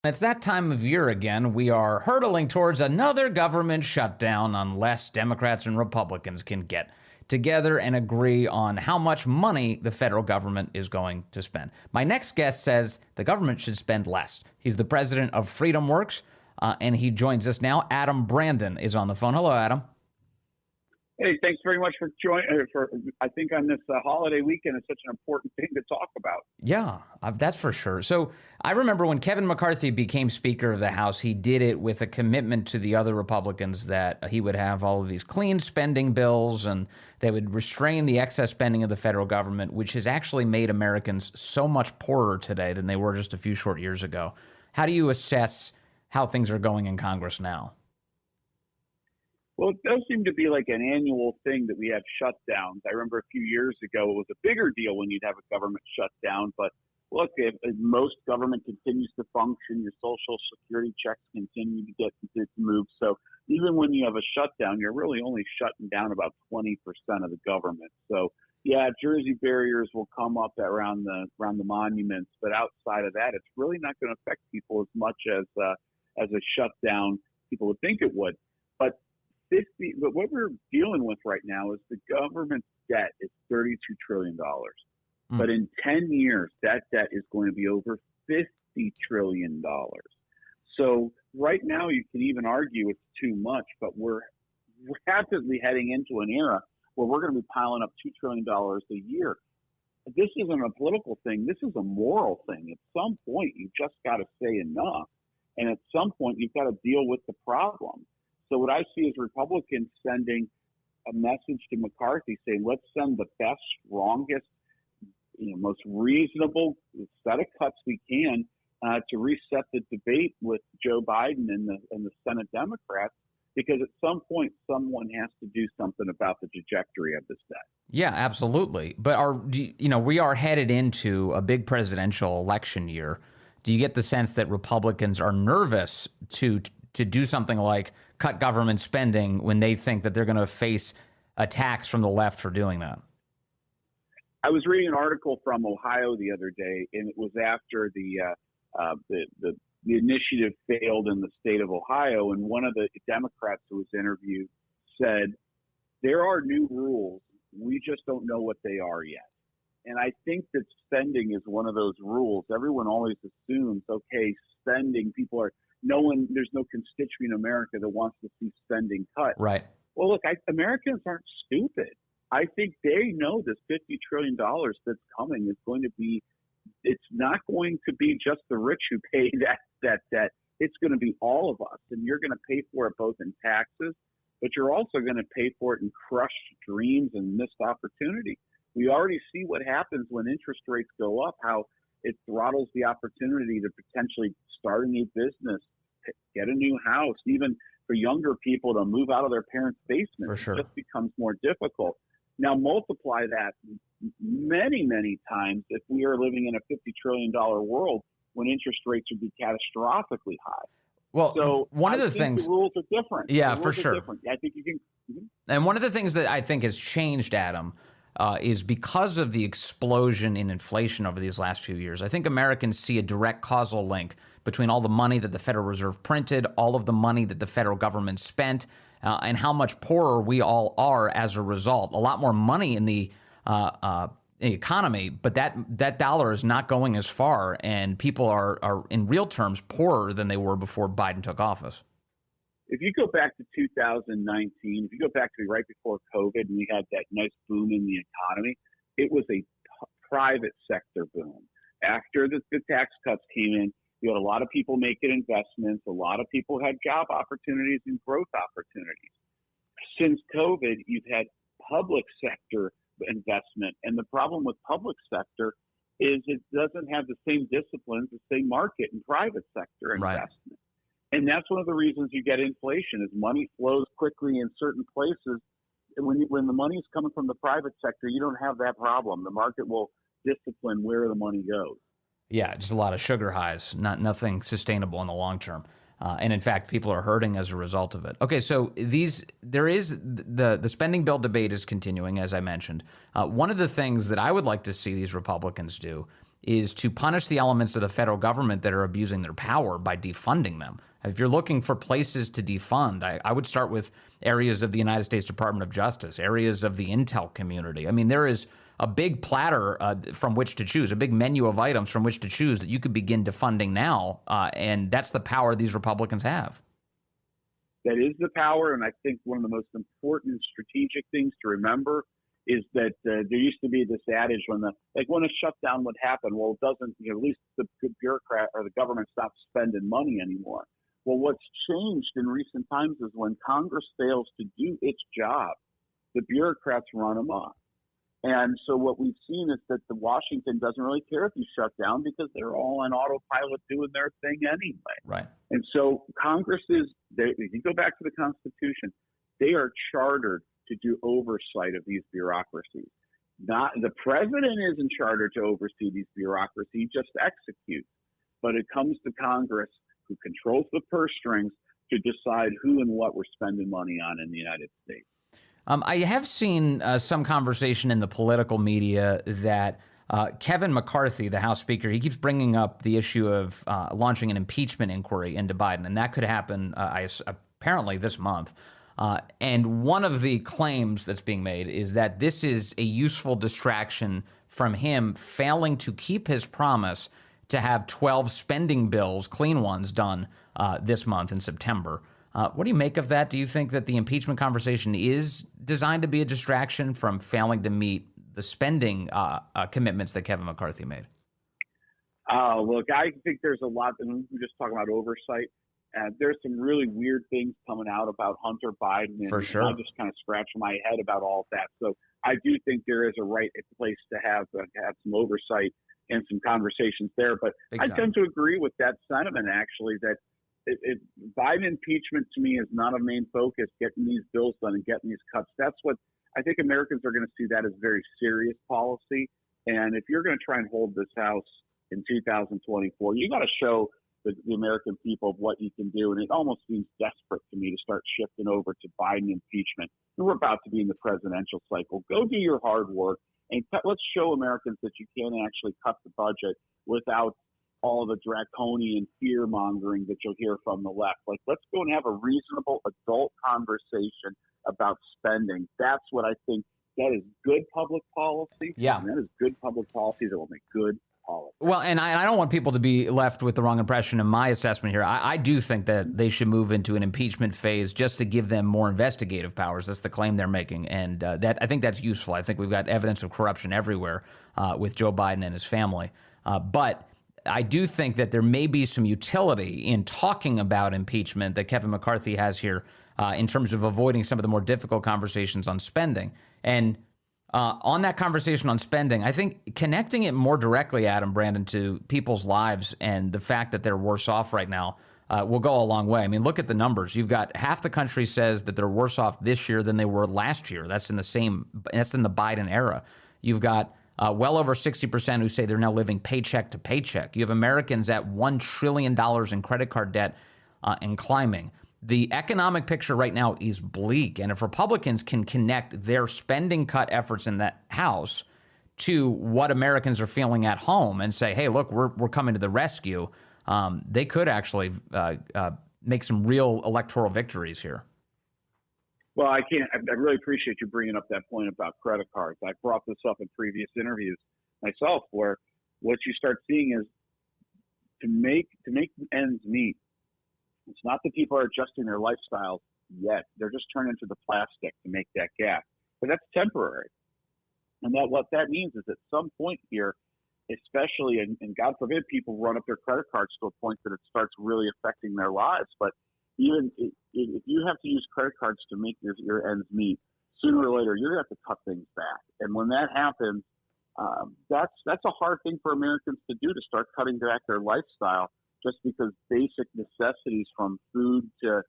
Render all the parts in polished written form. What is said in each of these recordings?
It's that time of year again. We are hurtling towards another government shutdown unless Democrats and Republicans can get together and agree on how much money the federal government is going to spend. My next guest says the government should spend less. He's the president of FreedomWorks, and he joins us now. Adam Brandon is on the phone. Hello, Adam. Hey, thanks very much for joining. I think on this holiday weekend, it's such an important thing to talk about. Yeah, that's for sure. So I remember when Kevin McCarthy became Speaker of the House, he did it with a commitment to the other Republicans that he would have all of these clean spending bills and they would restrain the excess spending of the federal government, which has actually made Americans so much poorer today than they were just a few short years ago. How do you assess how things are going in Congress now? Well, it does seem to be like an annual thing that we have shutdowns. I remember a few years ago, it was a bigger deal when you'd have a government shutdown. But look, if most government continues to function, your Social Security checks continue to get to move. So even when you have a shutdown, you're really only shutting down about 20% of the government. So yeah, Jersey barriers will come up around the monuments, but outside of that, it's really not going to affect people as much as a shutdown people would think it would. But what we're dealing with right now is the government's debt is $32 trillion. But in 10 years, that debt is going to be over $50 trillion. So right now, you can even argue it's too much, but we're rapidly heading into an era where we're going to be piling up $2 trillion a year. This isn't a political thing. This is a moral thing. At some point, you just got to say enough. And at some point, you've got to deal with the problem. So what I see is Republicans sending a message to McCarthy saying, let's send the best, strongest, most reasonable set of cuts we can to reset the debate with Joe Biden and the Senate Democrats, because at some point someone has to do something about the trajectory of this debt. Yeah, absolutely. But we are headed into a big presidential election year. Do you get the sense that Republicans are nervous to do something like cut government spending when they think that they're going to face attacks from the left for doing that? I was reading an article from Ohio the other day, and it was after the initiative failed in the state of Ohio, and one of the Democrats who was interviewed said, there are new rules. We just don't know what they are yet. And I think that spending is one of those rules. Everyone always assumes, okay, spending, there's no constituent in America that wants to see spending cut. Right. Well, look, Americans aren't stupid. I think they know this $50 trillion that's coming is going to be, it's not going to be just the rich who pay that debt. It's going to be all of us. And you're going to pay for it both in taxes, but you're also going to pay for it in crushed dreams and missed opportunity. We already see what happens when interest rates go up, how it throttles the opportunity to potentially start a new business, get a new house, even for younger people to move out of their parents' basement. For sure. It just becomes more difficult. Now multiply that many, many times if we are living in a $50 trillion world when interest rates would be catastrophically high. Well, so one of I the think things the rules are different. Yeah, the for rules are sure. different. I think you can. And one of the things that I think has changed, Adam, is because of the explosion in inflation over these last few years. I think Americans see a direct causal link between all the money that the Federal Reserve printed, all of the money that the federal government spent, and how much poorer we all are as a result. A lot more money in the economy, but that dollar is not going as far, and people are in real terms poorer than they were before Biden took office. If you go back to 2019, if you go back to right before COVID and we had that nice boom in the economy, it was a private sector boom. After the tax cuts came in, you had a lot of people making investments. A lot of people had job opportunities and growth opportunities. Since COVID, you've had public sector investment. And the problem with public sector is it doesn't have the same disciplines, the same market in private sector investment. Right. And that's one of the reasons you get inflation is money flows quickly in certain places. And when the money is coming from the private sector, you don't have that problem. The market will discipline where the money goes. Yeah, just a lot of sugar highs, nothing sustainable in the long term. And in fact, people are hurting as a result of it. Okay, so the spending bill debate is continuing, as I mentioned. One of the things that I would like to see these Republicans do is to punish the elements of the federal government that are abusing their power by defunding them. If you're looking for places to defund, I would start with areas of the United States Department of Justice, areas of the intel community. I mean, there is a big platter from which to choose, a big menu of items from which to choose that you could begin defunding now, and that's the power these Republicans have. That is the power, and I think one of the most important strategic things to remember is that there used to be this adage when a shutdown would happen. Well, it doesn't. At least the bureaucrat or the government stops spending money anymore. Well, what's changed in recent times is when Congress fails to do its job, the bureaucrats run amok. And so what we've seen is that the Washington doesn't really care if you shut down because they're all on autopilot doing their thing anyway. Right. And so Congress if you go back to the Constitution, they are chartered to do oversight of these bureaucracies. Not the president isn't chartered to oversee these bureaucracies, he just executes. But it comes to Congress, who controls the purse strings, to decide who and what we're spending money on in the United States. I have seen some conversation in the political media that Kevin McCarthy, the House Speaker, he keeps bringing up the issue of launching an impeachment inquiry into Biden, and that could happen apparently this month. And one of the claims that's being made is that this is a useful distraction from him failing to keep his promise to have 12 spending bills, clean ones, done this month in September. What do you make of that? Do you think that the impeachment conversation is designed to be a distraction from failing to meet the spending commitments that Kevin McCarthy made? Look, I think there's a lot, and we're just talking about oversight. There's some really weird things coming out about Hunter Biden, and For sure. I just kind of scratch my head about all of that. So I do think there is a right place to have some oversight and some conversations there. But I tend to agree with that sentiment, actually, that Biden impeachment to me is not a main focus, getting these bills done and getting these cuts. That's what I think Americans are going to see that as very serious policy. And if you're going to try and hold this House in 2024, you got to show the American people of what you can do. And it almost seems desperate to me to start shifting over to Biden impeachment. And we're about to be in the presidential cycle. Go do your hard work and let's show Americans that you can actually cut the budget without all the draconian fear mongering that you'll hear from the left. Like, let's go and have a reasonable adult conversation about spending. That's what I think. That is good public policy. Yeah. And that is good public policy that will make good policy. Well, and I don't want people to be left with the wrong impression in my assessment here. I do think that they should move into an impeachment phase just to give them more investigative powers. That's the claim they're making. And that I think that's useful. I think we've got evidence of corruption everywhere with Joe Biden and his family. But I do think that there may be some utility in talking about impeachment that Kevin McCarthy has here in terms of avoiding some of the more difficult conversations on spending. And on that conversation on spending, I think connecting it more directly, Adam, Brandon, to people's lives and the fact that they're worse off right now will go a long way. I mean, look at the numbers. You've got half the country says that they're worse off this year than they were last year. That's in the Biden era. You've got well over 60% who say they're now living paycheck to paycheck. You have Americans at $1 trillion in credit card debt and climbing. The economic picture right now is bleak. And if Republicans can connect their spending cut efforts in that House to what Americans are feeling at home and say, hey, look, we're coming to the rescue, they could actually make some real electoral victories here. Well, I really appreciate you bringing up that point about credit cards. I brought this up in previous interviews myself, where what you start seeing is to make ends meet. It's not that people are adjusting their lifestyles yet. They're just turning to the plastic to make that gap. But that's temporary. And what that means is at some point here, especially, and God forbid people run up their credit cards to a point that it starts really affecting their lives. But even if you have to use credit cards to make your ends meet, sooner or later, you're going to have to cut things back. And when that happens, that's a hard thing for Americans to do, to start cutting back their lifestyle, just because basic necessities from food to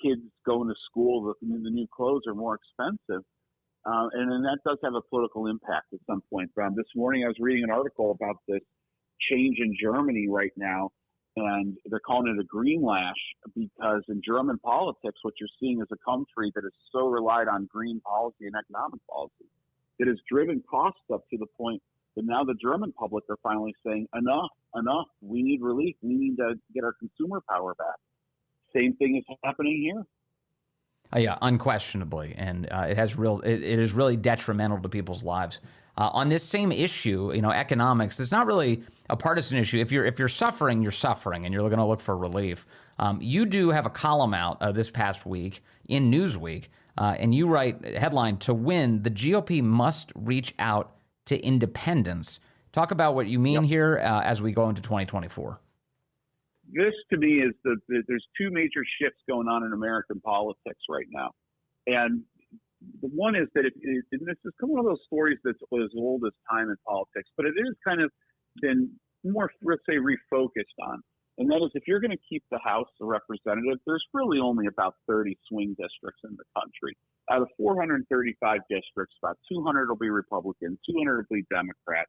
kids going to school, the new clothes are more expensive. And then that does have a political impact at some point. This morning I was reading an article about this change in Germany right now, and they're calling it a green lash, because in German politics, what you're seeing is a country that is so relied on green policy and economic policy that has driven costs up to the point But now the German public are finally saying, enough. We need relief. We need to get our consumer power back. Same thing is happening here. Yeah, unquestionably, and it is really detrimental to people's lives. On this same issue, economics, it's not really a partisan issue. If you're suffering, you're suffering, and you're going to look for relief. You do have a column out this past week in Newsweek, and you write headline: "To win, the GOP must reach out to independents." Talk about what you mean here as we go into 2024. This, to me, is there's two major shifts going on in American politics right now. And the one is that and this is one of those stories that's as old as time in politics, but it is kind of been more, let's say, refocused on. And that is, if you're going to keep the House of Representatives, there's really only about 30 swing districts in the country. Out of 435 districts, about 200 will be Republican, 200 will be Democrat.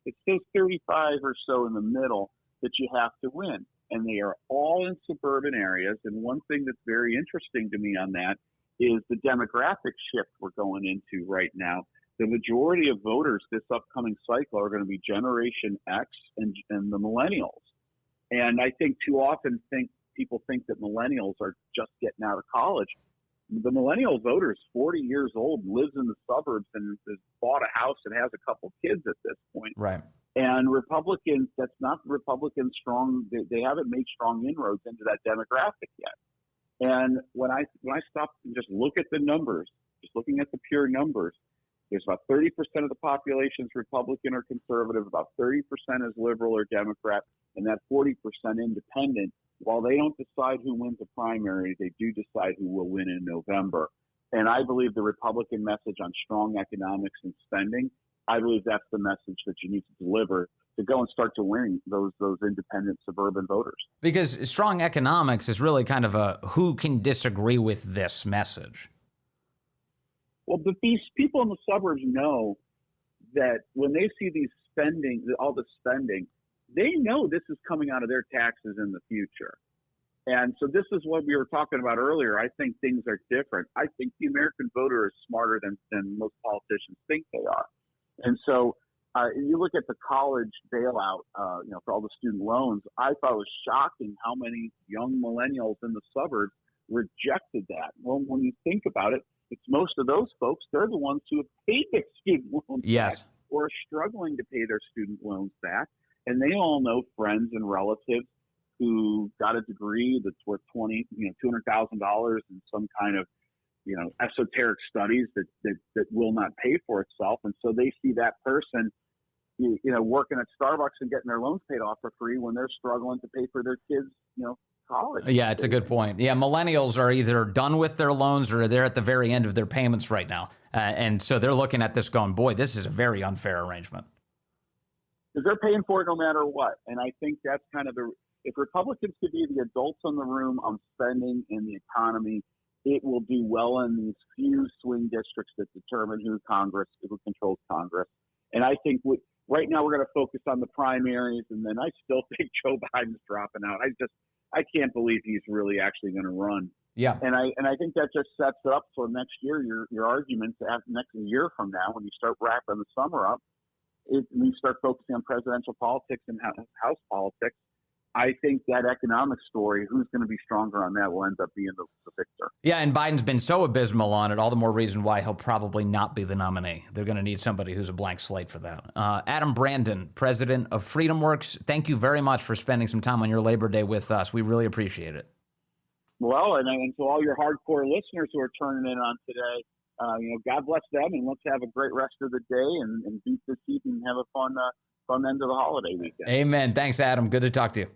It's those 35 or so in the middle that you have to win. And they are all in suburban areas. And one thing that's very interesting to me on that is the demographic shift we're going into right now. The majority of voters this upcoming cycle are going to be Generation X and the millennials. And I think too often people think that millennials are just getting out of college. The millennial voter is 40 years old, lives in the suburbs, and has bought a house and has a couple kids at this point. Right. And Republicans, that's not Republican strong. They haven't made strong inroads into that demographic yet. And when I stop and just look at the numbers, just looking at the pure numbers, there's about 30% of the population is Republican or conservative, about 30% is liberal or Democrat, and that 40% independent. While they don't decide who wins the primary, they do decide who will win in November. And I believe the Republican message on strong economics and spending, I believe that's the message that you need to deliver to go and start to win those independent suburban voters. Because strong economics is really kind of a who can disagree with this message. Well, but these people in the suburbs know that when they see all the spending, they know this is coming out of their taxes in the future. And so this is what we were talking about earlier. I think things are different. I think the American voter is smarter than most politicians think they are. And so you look at the college bailout, for all the student loans, I thought it was shocking how many young millennials in the suburbs rejected that. Well, when you think about it, it's most of those folks, they're the ones who have paid their student loans back or are struggling to pay their student loans back. And they all know friends and relatives who got a degree that's worth $200,000 in some kind of, esoteric studies that will not pay for itself. And so they see that person, working at Starbucks and getting their loans paid off for free when they're struggling to pay for their kids, college. Yeah, it's a good point. Yeah, millennials are either done with their loans or they're at the very end of their payments right now. And so they're looking at this going, boy, this is a very unfair arrangement. Because they're paying for it no matter what. And I think that's kind of if Republicans could be the adults in the room on spending and the economy, it will do well in these few swing districts that determine who controls Congress. And I think right now we're going to focus on the primaries, and then I still think Joe Biden's dropping out. I can't believe he's really actually going to run. Yeah. And I think that just sets up for next year, your arguments next year from now, when you start wrapping the summer up, when you start focusing on presidential politics and House politics, I think that economic story, who's going to be stronger on that, will end up being the victor. Yeah, and Biden's been so abysmal on it, all the more reason why he'll probably not be the nominee. They're going to need somebody who's a blank slate for that. Adam Brandon, president of FreedomWorks, thank you very much for spending some time on your Labor Day with us. We really appreciate it. Well, and to all your hardcore listeners who are turning in on today, God bless them, and let's have a great rest of the day and beat this season and have a fun end of the holiday weekend. Amen. Thanks, Adam. Good to talk to you.